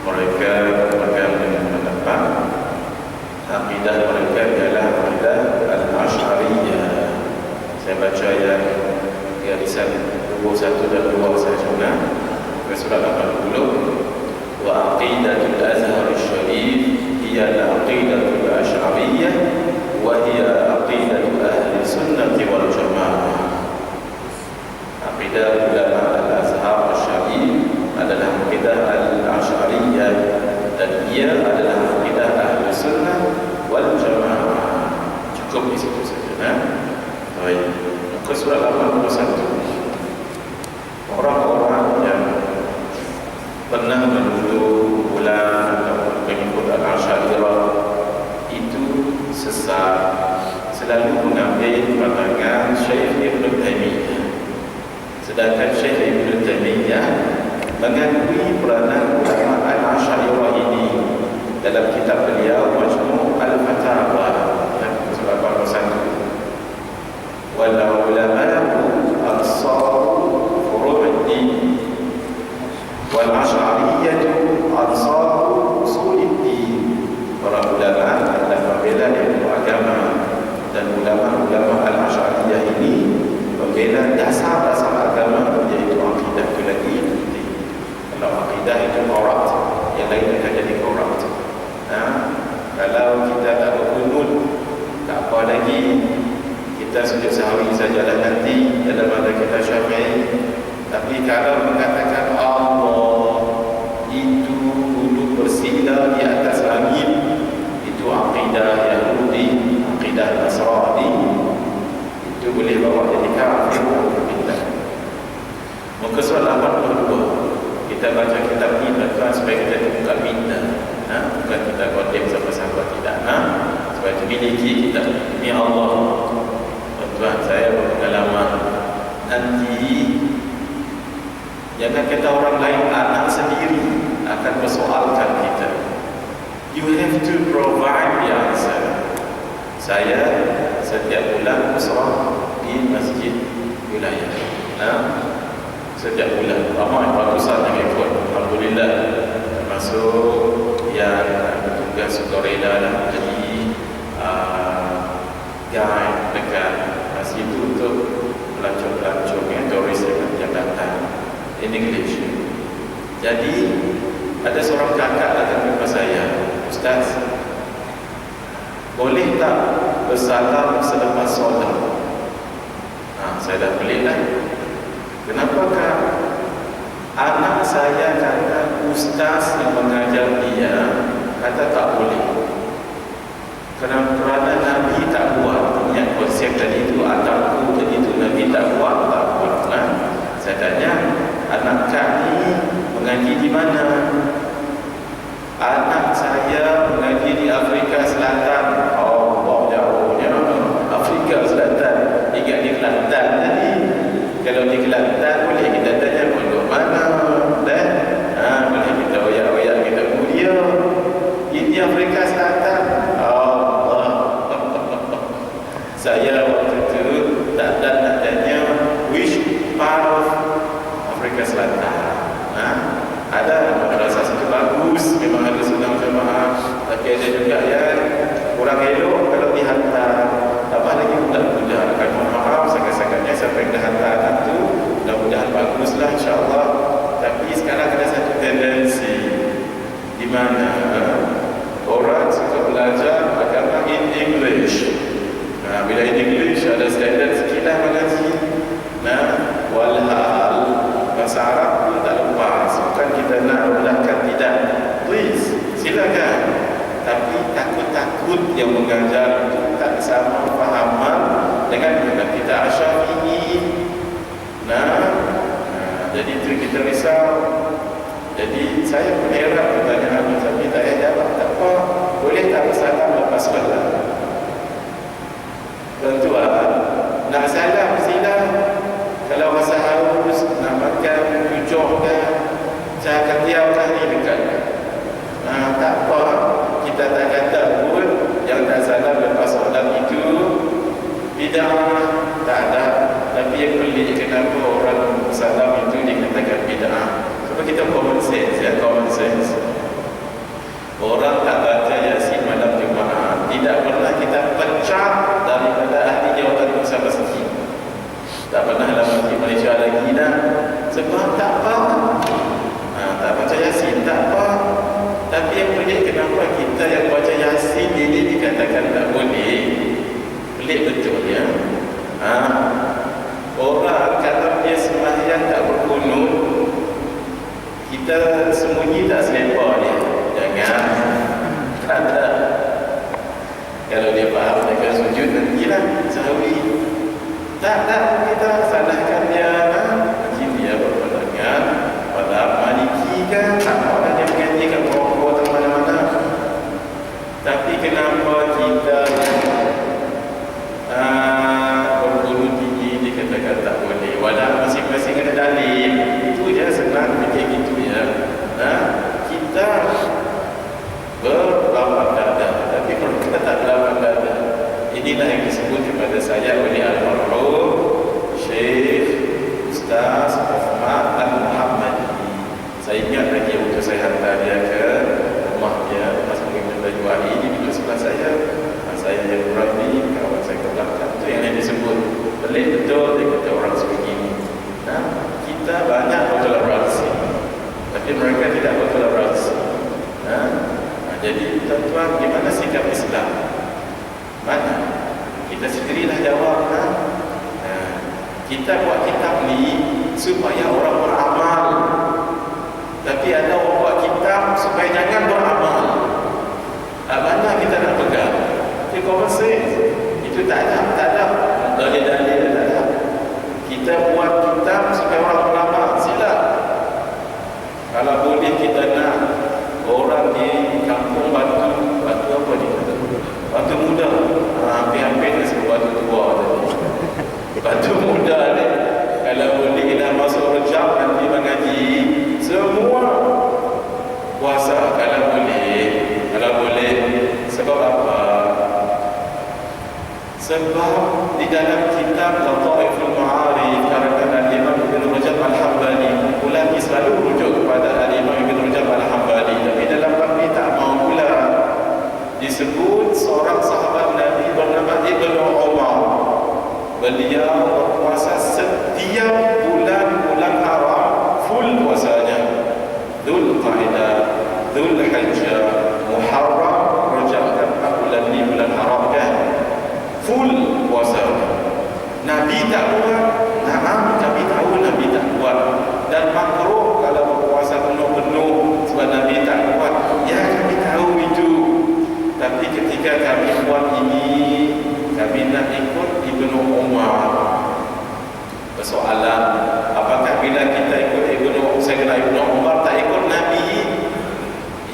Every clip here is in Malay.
mereka berpegang dengan pendapat akidah mereka adalah akidah Al-Asy'ariyah. Saya baca yang garisan 21 dan 2 saja surat 80. Wa aqidatul Azhar Syarif hiya al-aqidatul Asy'ariyah wa hiya aqidatu ahli sunnati wal jamaah. Aqidah ulama Al-Azhar Syarif adalah aqidah Al-Asy'ariyah dan ia adalah aqidah ahli sunnah wal jamaah. Cukup di situ saja. Baik. Muka surat 81. Orang-orang yang pernah menuduh kumpulan atau pengikut Al-Asy'ariyah itu sesat, selalu mengambil pandangan Syekh Ibn Taimiyah. Sedangkan Syekh Ibn Taimiyah mengakui peranan ulama Al-Asy'ariyah ini dalam kitab beliau Majmu' Al-Fatawa surah 81. Wal ulama'u ansaru furu'id-din wal asy'ariyatu ansaru usul-din. Para ulama adalah pembela ilmu agama dan ulama-ulama Al-Asy'ariyah ini membela dasar-dasar agama, iaitu akidah itu lagi. Kalau akidah itu korat, yang lain akan jadi korat. Kalau kita tak berkunut, tak apa lagi, kita sujud sahwi sajalah nanti dalam ada kita Syafi'i. Tapi kalau mengatakan Allah itu duduk bersila di atas langit, itu akidah Yahudi, akidah Nasrani, itu boleh bawa jadi kafir. Muka surat 82. Kita baca kitab ni tuan supaya kita buka minda. Bukan kita kodem sama-sama, tidak. Supaya dimiliki kita. Ini Allah. Tuan saya berpengalaman. Nanti jangan kata orang lain, anak sendiri akan persoalkan kita. You have to provide the answer. Saya setiap bulan usrah di masjid wilayah. Setiap bulan ramai ratusan yang ikut, alhamdulillah, termasuk yang bertugas sukarela dan jadi guide dekat masjid itu untuk pelancong-pelancong yang turis yang datang in English. Jadi ada seorang kakak datang kepada saya, Ustaz, boleh tak bersalam selepas solat? Saya dah pelik lah. Kenapakah anak saya kata ustaz yang mengajar dia kata tak boleh? Kerana Nabi tak buat. Yang konsep tadi itu atau tadi itu Nabi tak buat, tak buat. Saya tanya, anak kami mengaji di mana? Anak saya mengaji di Afrika Selatan. Oh, jauhnya Afrika Selatan. Ingat di Kelantan tadi. Kalau di Kelantan boleh kita tanya pondok mana, dan boleh kita oyak-oyak kita mulia. Ini Afrika Selatan. Allah. Saya waktu itu tak nak tanya which part of Afrika Selatan. Ada madrasah situ bagus, memang ada sunang jemaah, tapi ada juga yang kurang elok kalau dihantar. Tambah lagi budak-budak akan mohon maaf sangat-sangatnya siapa yang dah hantar anak tu, mudah-mudahan baguslah insyaAllah. Tapi sekarang ada satu tendensi di mana orang suka belajar agama in English. Bila in English ada standard sekilah mengaji. Walhal bahasa Arab pun tak lepas. Bukan kita nak rendahkan, tidak. Please, silakan. Tapi takut-takut yang mengajar itu tak sama fahaman dengan kita Asyafi'i. Jadi itu kita risau. Jadi saya pun heran pertanyaan tapi tak payah jawab. Tak apa, boleh tak bersalam lepas solat? Tuan-tuan, nak salam silah. Kalau rasa haus, nak makan, tujuhkan, saya akan diamkan ni dekat. Tak apa, kita tak kata pun yang tak salam lepas solat itu bid'ah, tak ada. Tapi yang pelik, kenapa orang salam itu dikatakan bid'ah? Sebab kita common sense, ya, common sense. Pelik betul ya. Orang kalau dia sembahyang tak berkunut, kita sembunyi tak selepar dia. Jangan. Tak ada. Kalau dia faham dia sujud nantilah sahwi. Tak, kita salahkan dia. Mungkin dia berpandangan pada Maliki kan, tak mahu dia mengaji kat bawah-bawah tak mana-mana. Tapi kenapa kita berguru tinggi dikatakan tak boleh? Walau masing-masing ada dalil. Itu je senang fikir gitu ya. Kita berlapang dada, tapi mereka tak berlapang dada. Inilah yang disebut kepada saya oleh almarhum Syekh Ustaz Muhammad Al-Muhammadi. Saya ingat lagi waktu saya hantar dia ke rumah dia, Mas Muhammad Al-Juhari, di duduk sebelah saya. Saya yang berani, kawan saya ke belakang. Itu yang disebut pelik betul dia kata orang sebegini. Kita banyak bertoleransi, tapi mereka tidak bertoleransi. Jadi tuan-tuan, gimana sikap Islam? Mana? Kita sendirilah jawab. Kita buat kitab ni supaya orang beramal. Tapi ada orang buat kitab supaya jangan beramal. Mana kita nak pegang? Itu common sense. Itu tak ada. Dalil-dalil tak ada. Kita buat kitab supaya orang beramal. Sila. Kalau boleh kita nak orang di kampung batu apa ni? Batu muda. Hampir-hampir ni sebut batu tua tadi. Batu muda ni, kalau boleh dah masuk Rejab nanti mengaji semua puasa kalau boleh. Sebab apa? Sebab di dalam kitab Lataiful Ma'arif karangan Imam Ibn Rajab Al-Hambali, ulangi selalu rujuk kepada Imam Ibn Rajab Al-Hambali, tapi dalam bab ni tak mau pula disebut seorang sahabat Nabi bernama Ibn Umar. Beliau berpuasa setiap bulan haram, full puasanya. Dzul Qa'dah, Dzul Hijjah, Muharram, Rajab, 4 bulan ni bulan haram kan? Full puasa. Nabi tak buat. Nabi tahu Nabi tak buat. Dan makruh kalau berpuasa penuh-penuh sebab Nabi tak buat. Ya, kami tahu itu. Tapi ketika kami buat ini, kami nak ikut Ibnu Umar. Persoalan, apakah bila kita ikut Ibnu Umar tak ikut Nabi?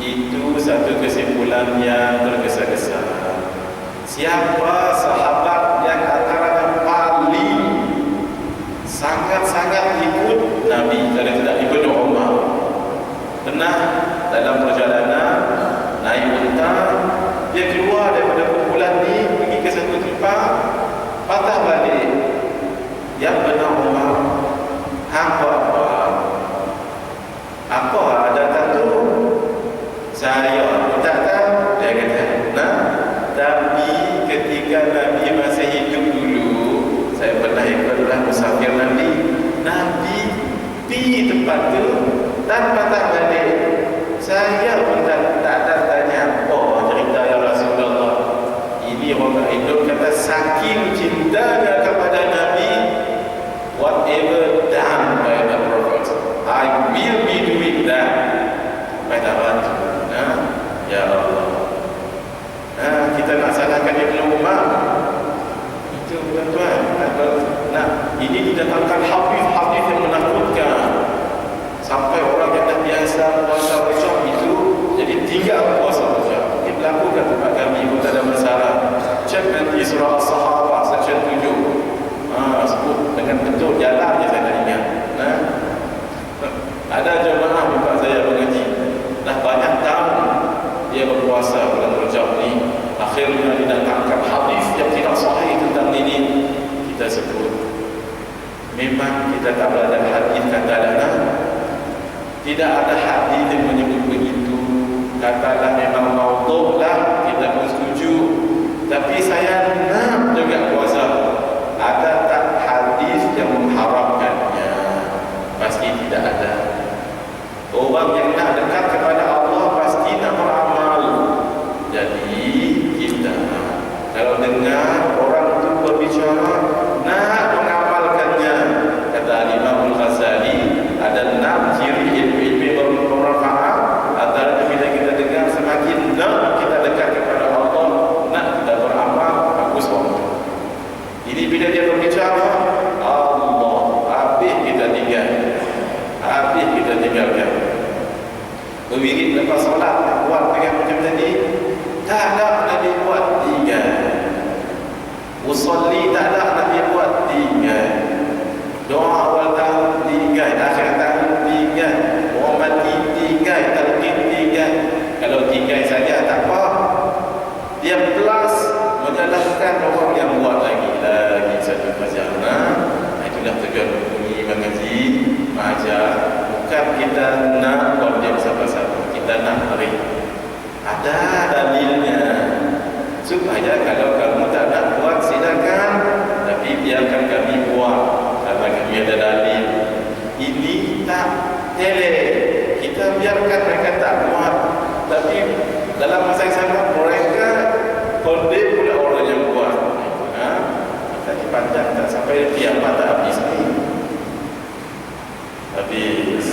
Itu satu kesimpulan yang tergesa-gesa. Siapa sahabat yang antara paling sangat-sangat ikut Nabi? Kalau tidak Ibnu Umar. Pernah dalam perjalanan naik unta, dia keluar daripada kumpulan ni pergi ke satu tempat, patah balik. Yang benar Umar, apa ada tahu? Saya tak tahu. Dia kata, tapi ketika Nabi masih hidup dulu, saya pernah ikutlah musafir Nabi pergi tempat tu dan patah balik. Saya pun tak ada tanya, cerita ya Rasulullah. Ini orang hidup kata saking cintanya kepada Nabi, whatever done by the Prophet, I will be doing that. Pada waktu, ya Allah. Kita nak salahkan Ibnu Umar. Itu tuan-tuan. Ini didatangkan hadis yang menakutkan. Sampai orang yang dah biasa puasa Rajab itu jadi 3 puasa Rajab. Ini berlaku kat tempat kami pun tak ada masalah. Cek nanti surah As-Sahabah section 7. Sebut dengan betul jalan je saya tak ingat. Ada jemaah tempat saya mengaji, dah banyak tahun dia berpuasa bulan Rajab ni. Akhirnya didatangkan hadis yang tidak sahih tentang ini. Kita sebut, memang kita tak ada hadis katalah, tidak ada hadis yang menyebut begitu. Katalah memang maudhu lah, kita pun setuju. Tapi saya nak juga puasa. Ada tak hadis yang mengharamkannya? Pasti tidak ada. Orang yang nak dekat kepada Allah pasti nak beramal. Jadi kita kalau dengar orang itu zikir lepas solat buat dengan macam tadi, tak ada Nabi buat 3. Usolli tak ada Nabi buat 3. Doa awal tahun 3, akhir tahun 3, orang mati 3, talqin 3. Kalau 3 saja tak apa, dia plus menjalankan orang yang buat lagi satu perjalanan. Itulah tujuan bunyi mengaji, mengajar. Bukan kita nak buat dia bersama-sama, kita nak beri ada dalilnya, supaya kalau kamu tak nak buat silakan, tapi biarkan kami buat karena kami ada dalil. Ini tak tele, kita biarkan mereka tak buat, tapi dalam masa yang sama mereka kondem pula orang yang buat. Kita dipandang tak sampai kiamat tak habis ni. Habis.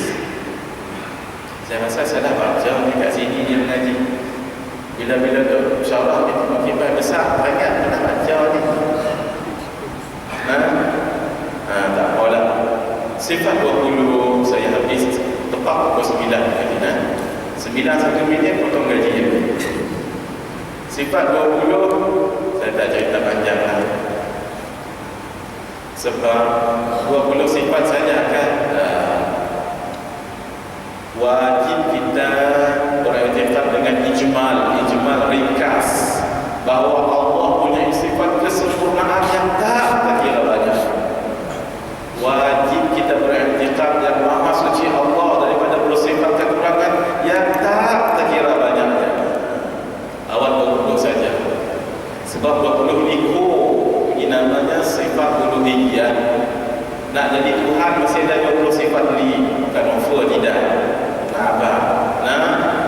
Saya rasa saya dah baca ni kat sini dia mengaji. Bila-bila tu insyaAllah dia makin besar, banyak pernah baca ni. Tak apalah. Sifat 20 saya habis tepat pukul 9 tadi. 9 minit potong gaji dia. Sifat 20 saya tak cerita panjang lah. Sebab 20 sifat saja kan wajib kita beriktikad dengan ijmal ringkas bahawa Allah punya sifat kesempurnaan yang tak terkira banyak. Wajib kita beriktikad yang maha suci Allah daripada bersifat kekurangan yang tak terkira banyaknya. Awal 20 saja. Sebab 20 itu ini namanya sifat uluhiyah. Nak jadi Tuhan mesti ada 20 sifat ni, bukan over tidak.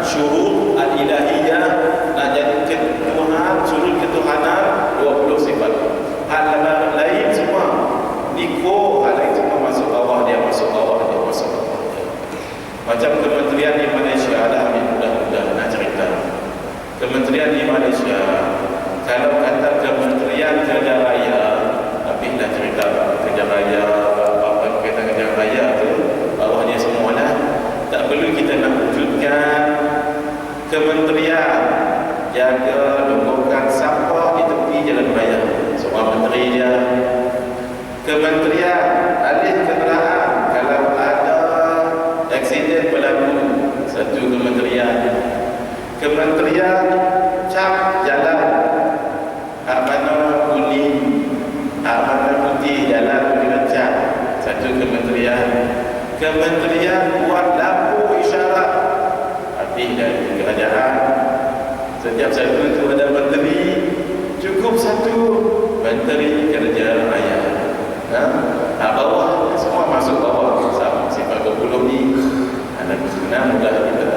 Syurut al-ilahiyah, nak jadi Tuhan, syurut ketuhanan 20 sifat. Hal lain semua niko, hal lain semua masuk bawah dia, masuk bawah dia, masuk bawah dia. Macam kementerian di Malaysia, ada ambil mudah-mudah nak cerita. Kementerian di Malaysia, kalau kata Kementerian Kerja Raya, tapi nak cerita kerja raya, apa kata kerja raya tu, bawahnya semua lah. Tak perlu kita nak wujudkan kementerian jaga lumpuhkan sampah di tepi jalan raya, semua menteri dia. Kementerian alih kenderaan, kalau ada aksiden berlaku, satu kementerian. Kementerian cap jalan, hak mana kuning, hak mana putih, jalan dicat, satu kementerian. Kementerian buat lampu isyarat, habis dari kerajaan. Setiap satu itu ada menteri, cukup satu menteri kerja raya. Bawah semua masuk bawah. Sama sifat 20 ni anda guna mudah kita.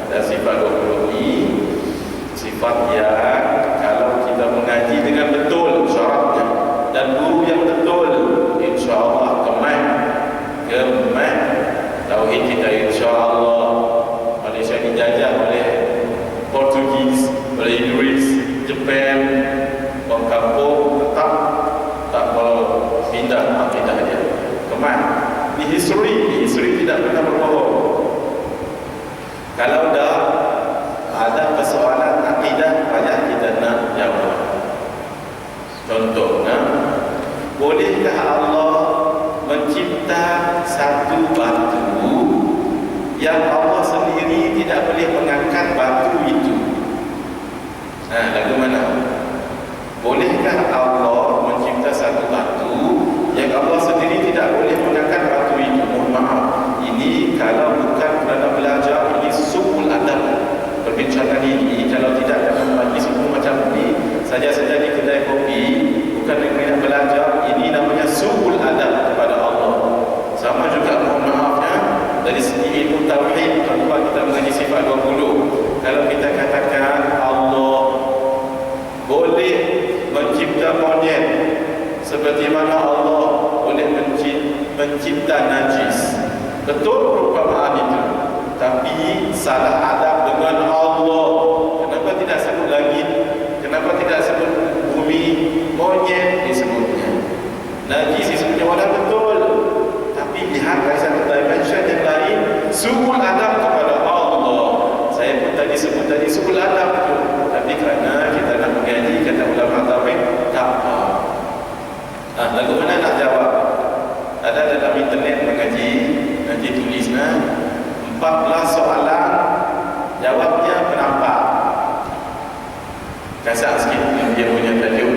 Dan sifat 20 ni sifat yang kalau kita mengaji dengan betul syaratnya dan guru yang betul, insya-Allah kemai tauhid kita, insya-Allah. Malaysia dijajah oleh Portugis, oleh Inggris, Jepun, orang kampung tetap tak mau pindah akidah dia. Kemana? Di history tidak pernah berbohong. Kalau dah ada persoalan akidah, banyak kita nak jawab. Contohnya, bolehkah Allah mencipta satu batu yang Allah sendiri tidak boleh mengangkat batu itu? Lagu mana? Bolehkah Allah mencipta satu batu yang Allah sendiri tidak boleh mengangkat batu itu? Mohon maaf, ini kalau bukan kerana belajar, ini subul adab. Perbincangan ini kalau tidak dalam majlis umum macam ini, saja-saja di kedai kopi, bukan dengan belajar, ini namanya subul adab kepada Allah. Sama juga mohon maafnya dari segi ilmu tauhid, kalau kita mengaji sifat 20, kalau kita katakan Allah boleh mencipta monyet seperti mana Allah boleh mencipta najis, betul perumpamaan itu, tapi salah adab dengan Allah. Kenapa tidak sebut langit? Kenapa tidak sebut bumi? Monyet disebutnya, najis disebutnya. Walau betul, tapi lihat dari satu dimension yang lain, suul adab kepada Allah. kasar sikit dia punya tajuk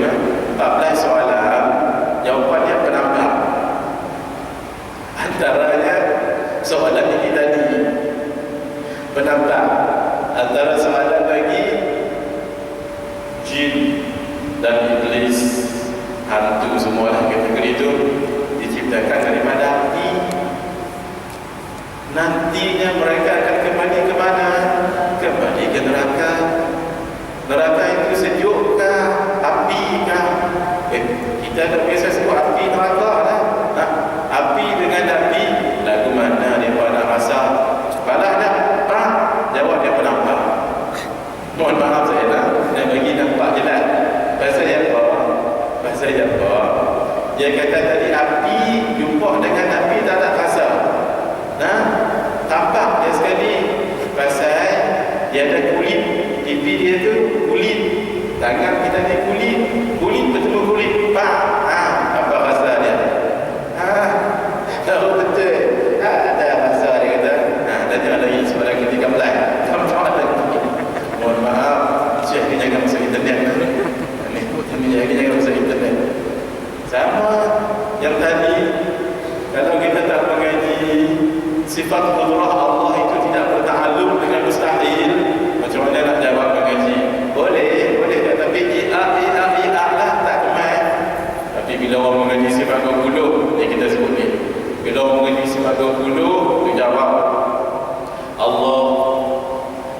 14 soalan, jawapannya penambah. Antaranya soalan ini tadi penambah. Antara soalan lagi, jin dan iblis, hantu semualah kategori itu diciptakan daripada api. Nantinya mereka akan kembali ke mana? Kembali ke neraka. Neraka itu sejuk kah? Api kah? Kita dah biasa sebut api neraka lah. Api dengan api, lagu mana dia nak rasa? Kepala dah? Jawab dia penambah. Mohon maaf saya nak bagi nampak jelas. Bahasa apa? Dia kata tadi api jumpa dengan api tak ada rasa. Tampak dia sekali. Pasal dia ada kulit. Pipi dia tu kulit. Tangan kita ni kulit. Kulit bertemu kulit. Apa rasa dia? Tahu betul. Ada rasa dia kata. Dan dia lagi sebarang ketika belah. Mohon maaf, Syekh ni jangan masuk internet. Ni jangan masuk internet. Sama yang tadi, kalau kita tak mengaji sifat qudrah Allah itu tidak bertakluk dengan mustahil, macam mana nak jawab mengaji? Boleh tapi ia lah tak kemai. Tapi bila orang mengaji sifat 20, ni kita sebut ni. Bila orang mengaji sifat 20, dia jawab Allah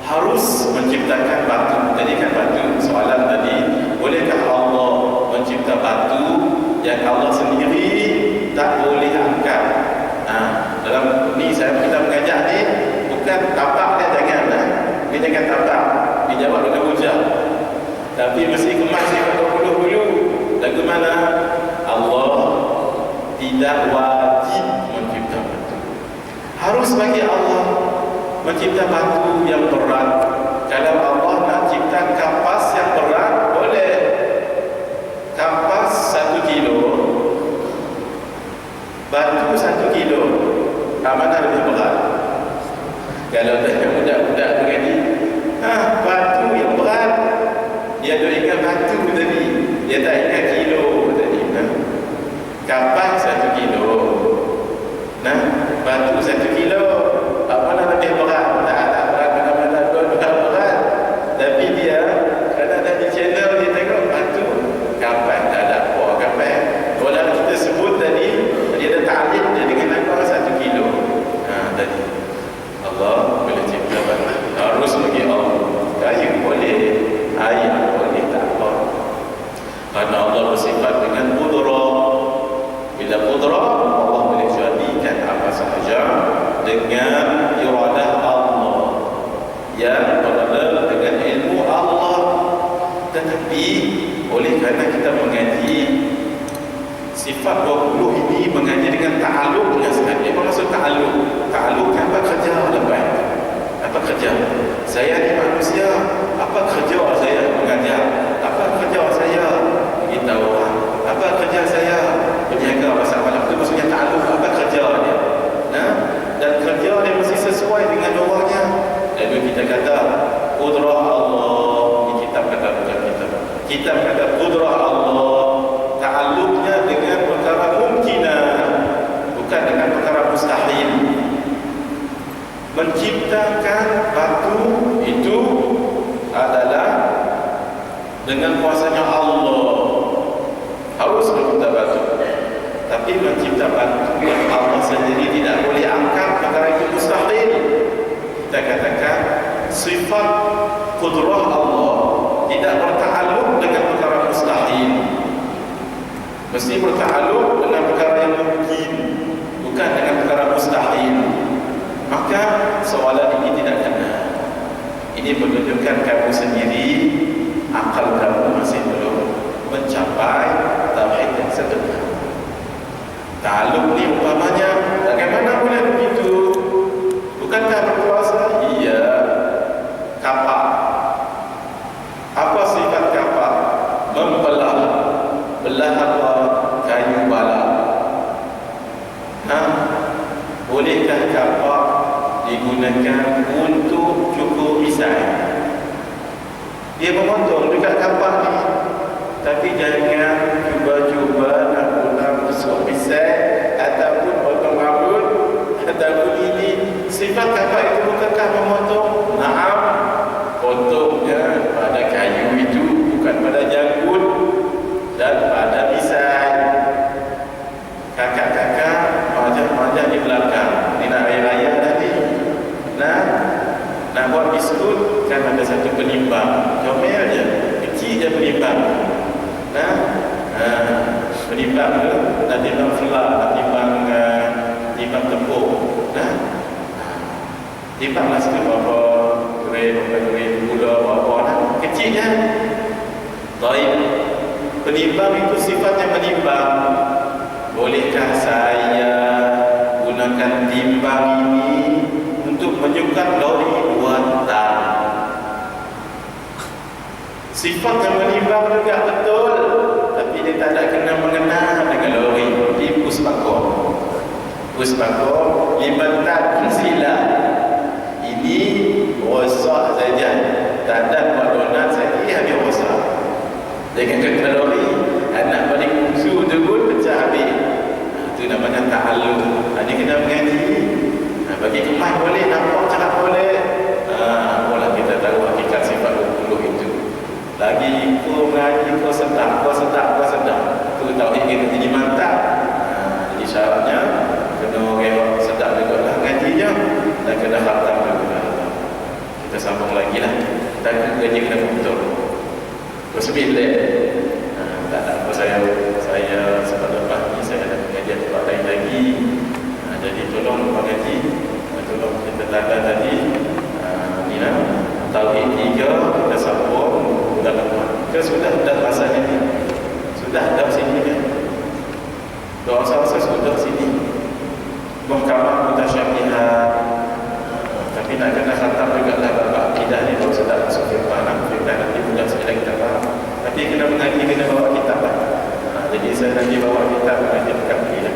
harus menciptakan batu. Tadi kan batu, soalan tadi, bolehkah Allah mencipta batu yang Allah sendiri tak boleh angkat? Dalam ni kita mengajak ni, bukan tapak dia janganlah. Dia jangan tapak, dia jawab dengan hujah. Tapi mesti kemas dia berpuluh-puluh. Lagu mana? Allah tidak wajib mencipta batu. Harus bagi Allah mencipta batu yang berat. Kalau Allah nak cipta kapas yang berat, boleh. Kapas 1 kilo, batu 1 kilo, mana lebih berat? Kalau tanya budak-budak begini, batu yang berat, dia dah ingat batu tadi, dia tak ingat kilo tadi. Kapas 1 kilo, batu 1 kilo, mana lebih berat? Tak berat mana-mana, dua-dua berat. Tapi dia kerana ada di channel dia tengok batu kapas, tak ada apa kapas. Kalau kita sebut tadi, dia ada ta'lid dia dengan apa 1 kilo. Tadi Allah boleh cipta batu. Harus bagi Allah. Kayu boleh, air boleh, tak apa. Kerana Allah bersifat dengan qudrah. Bila qudrah, Allah boleh jadikan apa sahaja dengan iradah Allah yang berdasar dengan ilmu Allah. Tetapi oleh kerana kita mengaji sifat 20 ini, mengaji dengan ta'aluknya sekali. Apa maksud ta'aluk? Ta'aluk apa kerja lepas? Apa kerja? Saya ni manusia, apa kerja saya mengajar? Apa kerja saya beritahu orang? Apa kerja saya berniaga pasal malam? Itu maksudnya ta'aluk. Apa kerja dia? Dan kerja dia mesti sesuai dengan Allahnya. Lalu kita kata qudrah Allah. Di kitab kata bukan kita. Kitab kata qudrah Allah ta'aluknya dengan perkara mungkinah, bukan dengan perkara mustahil. Menciptakan batu itu adalah dengan kuasanya Allah. Harus mencipta batu. Tapi mencipta batu yang Allah sendiri tidak boleh angkat, perkara itu mustahil. Kita katakan sifat qudrah Allah tidak bertakluk dengan perkara mustahil. Mesti bertakluk dengan perkara yang mungkin, bukan dengan perkara mustahil. Maka soalan ini tidak kena. Ini menunjukkan kamu sendiri, akal kamu masih belum mencapai tauhid yang sebenar. Ta'aluk ni umpamanya, bagaimana boleh begitu? Bukankah berkuasa? Iya. Kapak. Apa sifat kapak? Membelah. Belah apa? Kayu bala. Bolehkah kapak digunakan untuk cukur misai? Dia memotong dekat kapak ni. Tapi jangan cuba-cuba nak guna musuh pisau ataupun potong rambut ataupun ini. Sifat kapak itu bukankah memotong? Naam, potongnya pada kayu itu, bukan pada janggut dan pada pisau. Kakak-kakak majah-majah di belakang. Ini nak raya-raya nanti. Nak buat biskut kan ada satu penimbang. Comel je, kecil je penimbang. Penimbang tu nak timbang felah, nak timbang tepung. Timbanglah situ berapa gram gula, berapa kecil je. Baik. Penimbang itu sifatnya menimbang. Bolehkah saya gunakan timbang ini untuk menyukat lori 2 tan? Sifat yang menimbang juga betul, tapi dia tak ada kena mengena dengan lori. Di Puspakom 5 tan sila. Ini rosak saja, tak ada buat donat saya habis rosak. Jangan kena lori. Anak paling bungsu tu pun pecah habis. Itu namanya ta'alum. Ini kena mengaji. Bagi kemas boleh, nampak cakap boleh. Apalah kita tahu hakikat sifat 20 itu. Lagi kau mengaji, kau sedap. Itu tauhid kita tinggi mantap. Jadi syaratnya kena orang sedap juga lah ngaji je. Dan kena khatam juga. Kita sambung lagi lah. Dan gaji kena betul. Bersembilan. Tak ada apa saya sebab lepas ni saya ada pengajian tempat lain lagi. Jadi tolong pengaji, tolong kita tanda tadi ni lah tauhid 3 kita sambung dalam ke sudah rasanya ni. Sudah ada sini kan. Doa saya sudah sini. Muhkamah mutasyabihat. Tapi nak kena khatam juga lah bab akidah ni kalau sudah masuk firman nanti bulan sekali kita faham. Tapi kena mengaji, kena bawa kitab lah. Jadi saya nanti bawa kitab mengaji dekat ni lah.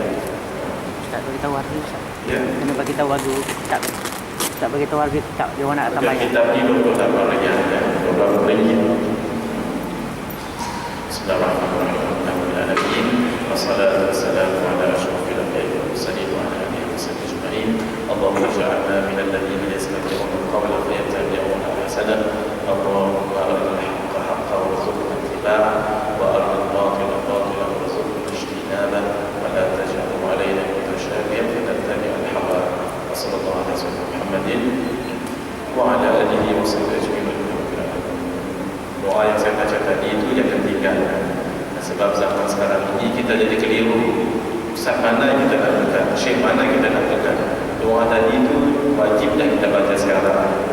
Ustaz beritahu harga Ustaz. Ya. Kena bagi tahu harga Ustaz. Ustaz beritahu harga kitab dia orang nak tambah. Kitab ni 28 lagi ada. 28 lagi. Bismillahirrahmanirrahim. Wassalatu wassalamu ala asyrafil anbiya'i wal mursalin wa ala alihi wasahbihi ajma'in. Allahumma ij'alna minal ladzina yastami'una al-qawla fayattabi'una ahsana. Allahumma arinal haqqa haqqan warzuqna ittiba'ah wa arinal batila batilan warzuqna ijtinabah wa la taj'al 'alaina mutashabihan fanattabi'a al-hawa. Wassallallahu ala sayyidina Muhammadin wa ala alihi wasahbihi ajma'in. Doa yang saya baca tadi itu jangan tinggalkan. Sebab zaman sekarang ini kita jadi keliru. Ustaz mana yang kita lakukan, syekh mana yang kita lakukan. Doa tadi itu wajiblah kita baca sekarang.